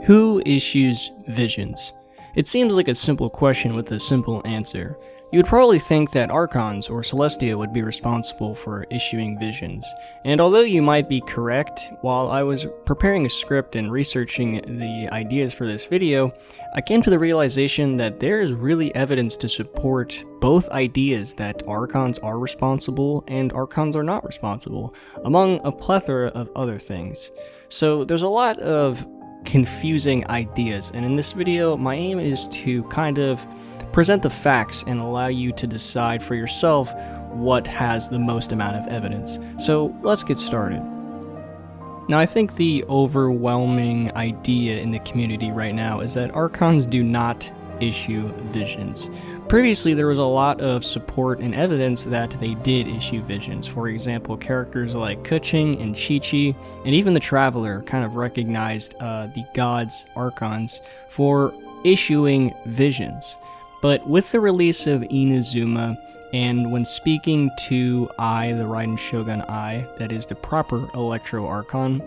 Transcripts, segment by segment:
Who issues visions? It seems like a simple question with a simple answer. You would probably think that Archons or Celestia would be responsible for issuing visions. And although you might be correct, while I was preparing a script and researching the ideas for this video, I came to the realization that there is really evidence to support both ideas that Archons are responsible and Archons are not responsible, among a plethora of other things. So there's a lot of confusing ideas, and in this video my aim is to kind of present the facts and allow you to decide for yourself what has the most amount of evidence. So let's get started. Now, I think the overwhelming idea in the community right now is that Archons do not issue visions. Previously, there was a lot of support and evidence that they did issue visions. For example, characters like Keqing and Chi-Chi, and even the Traveler kind of recognized the gods, Archons, for issuing visions. But with the release of Inazuma, and when speaking to Ai, the Raiden Shogun Ai, that is the proper Electro Archon,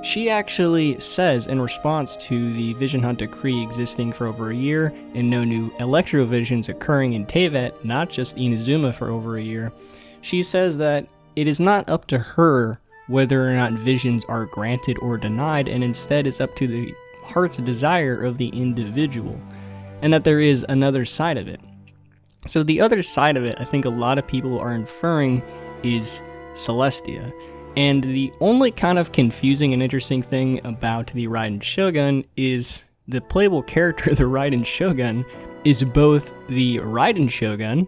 she actually says in response to the Vision Hunt decree existing for over a year and no new Electro Visions occurring in Teyvat, not just Inazuma for over a year, she says that it is not up to her whether or not visions are granted or denied, and instead it's up to the heart's desire of the individual, and that there is another side of it. So the other side of it, I think a lot of people are inferring, is Celestia. And the only kind of confusing and interesting thing about the Raiden Shogun is the playable character, the Raiden Shogun, is both the Raiden Shogun,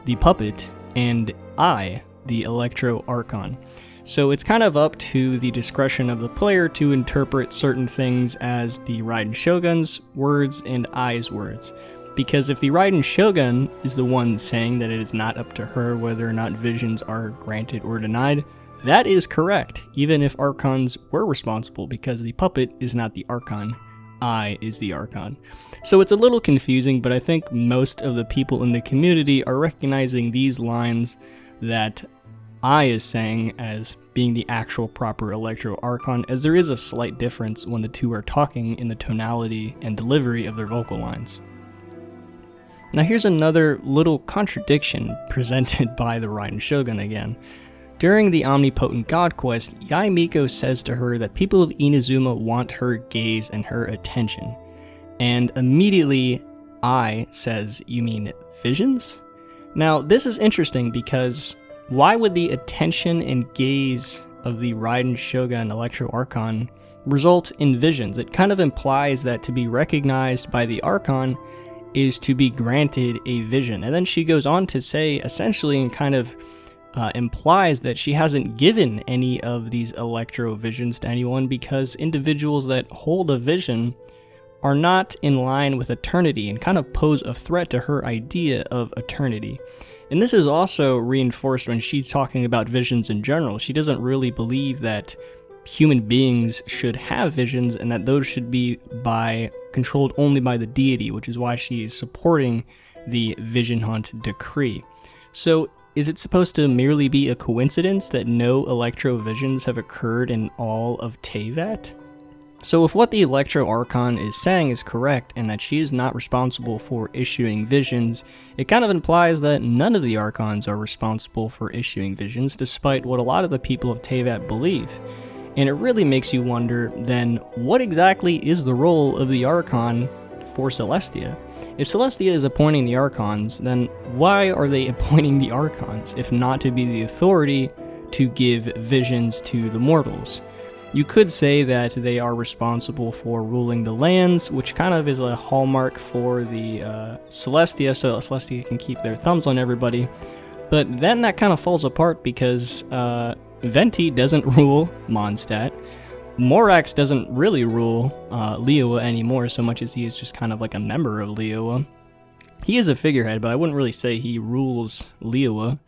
the puppet, and Ai, the Electro Archon. So it's kind of up to the discretion of the player to interpret certain things as the Raiden Shogun's words and Ai's words. Because if the Raiden Shogun is the one saying that it is not up to her whether or not visions are granted or denied, that is correct, even if Archons were responsible, because the puppet is not the Archon, Ai is the Archon. So it's a little confusing, but I think most of the people in the community are recognizing these lines that Ai is saying as being the actual proper Electro Archon, as there is a slight difference when the two are talking in the tonality and delivery of their vocal lines. Now here's another little contradiction presented by the Raiden Shogun again. During the Omnipotent God quest, Yae Miko says to her that people of Inazuma want her gaze and her attention. And immediately, Ai says, "You mean visions?" Now, this is interesting because why would the attention and gaze of the Raiden Shogun Electro Archon result in visions? It kind of implies that to be recognized by the Archon is to be granted a vision. And then she goes on to say, essentially, and kind of implies that she hasn't given any of these Electro Visions to anyone because individuals that hold a vision are not in line with eternity and kind of pose a threat to her idea of eternity. And this is also reinforced when she's talking about visions in general. She doesn't really believe that human beings should have visions and that those should be controlled only by the deity, which is why she is supporting the Vision Hunt decree. So is it supposed to merely be a coincidence that no Electro Visions have occurred in all of Teyvat? So if what the Electro Archon is saying is correct and that she is not responsible for issuing visions, it kind of implies that none of the Archons are responsible for issuing visions, despite what a lot of the people of Teyvat believe. And it really makes you wonder, then, what exactly is the role of the Archon for Celestia? If Celestia is appointing the Archons, then why are they appointing the Archons, if not to be the authority to give visions to the mortals? You could say that they are responsible for ruling the lands, which kind of is a hallmark for the Celestia, so Celestia can keep their thumbs on everybody. But then that kind of falls apart because Venti doesn't rule Mondstadt. Morax doesn't really rule Liyue anymore, so much as he is just kind of like a member of Liyue. He is a figurehead, but I wouldn't really say he rules Liyue.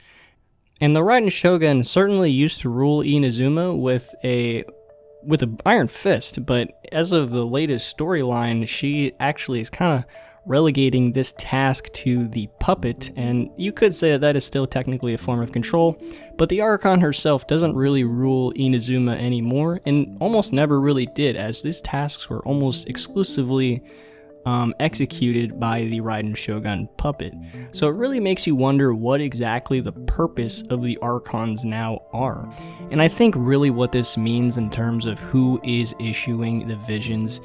And the Raiden Shogun certainly used to rule Inazuma with an iron fist, but as of the latest storyline, she actually is kind of relegating this task to the puppet, and you could say that that is still technically a form of control, but the Archon herself doesn't really rule Inazuma anymore, and almost never really did, as these tasks were almost exclusively executed by the Raiden Shogun puppet. So it really makes you wonder what exactly the purpose of the Archons now are. And I think really what this means in terms of who is issuing the visions,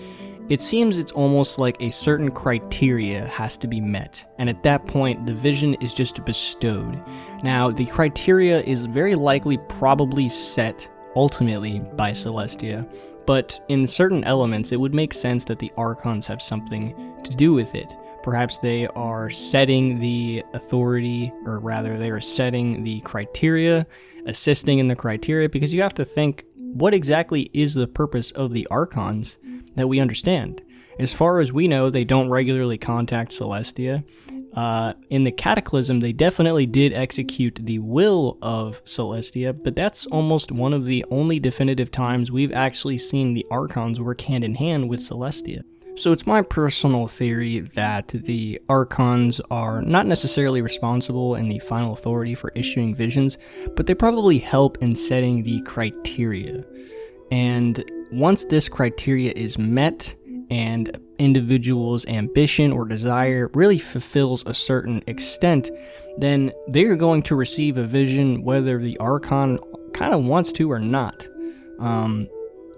it seems it's almost like a certain criteria has to be met, and at that point the vision is just bestowed. Now the criteria is very likely probably set ultimately by Celestia, but in certain elements it would make sense that the Archons have something to do with it. Perhaps they are setting the authority, or rather they are setting the criteria, assisting in the criteria, because you have to think, what exactly is the purpose of the Archons that we understand? As far as we know, they don't regularly contact Celestia. In the Cataclysm, they definitely did execute the will of Celestia, but that's almost one of the only definitive times we've actually seen the Archons work hand in hand with Celestia. So it's my personal theory that the Archons are not necessarily responsible and the final authority for issuing visions, but they probably help in setting the criteria. And once this criteria is met, and individual's ambition or desire really fulfills a certain extent, then they're going to receive a vision whether the Archon kind of wants to or not.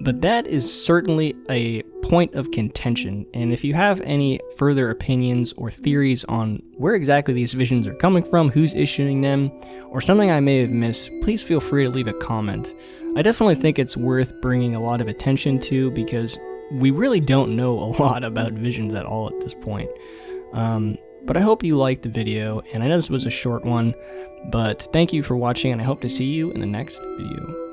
But that is certainly a point of contention, and if you have any further opinions or theories on where exactly these visions are coming from, who's issuing them, or something I may have missed, please feel free to leave a comment. I definitely think it's worth bringing a lot of attention to, because we really don't know a lot about visions at all at this point. But I hope you liked the video, and I know this was a short one, but thank you for watching, and I hope to see you in the next video.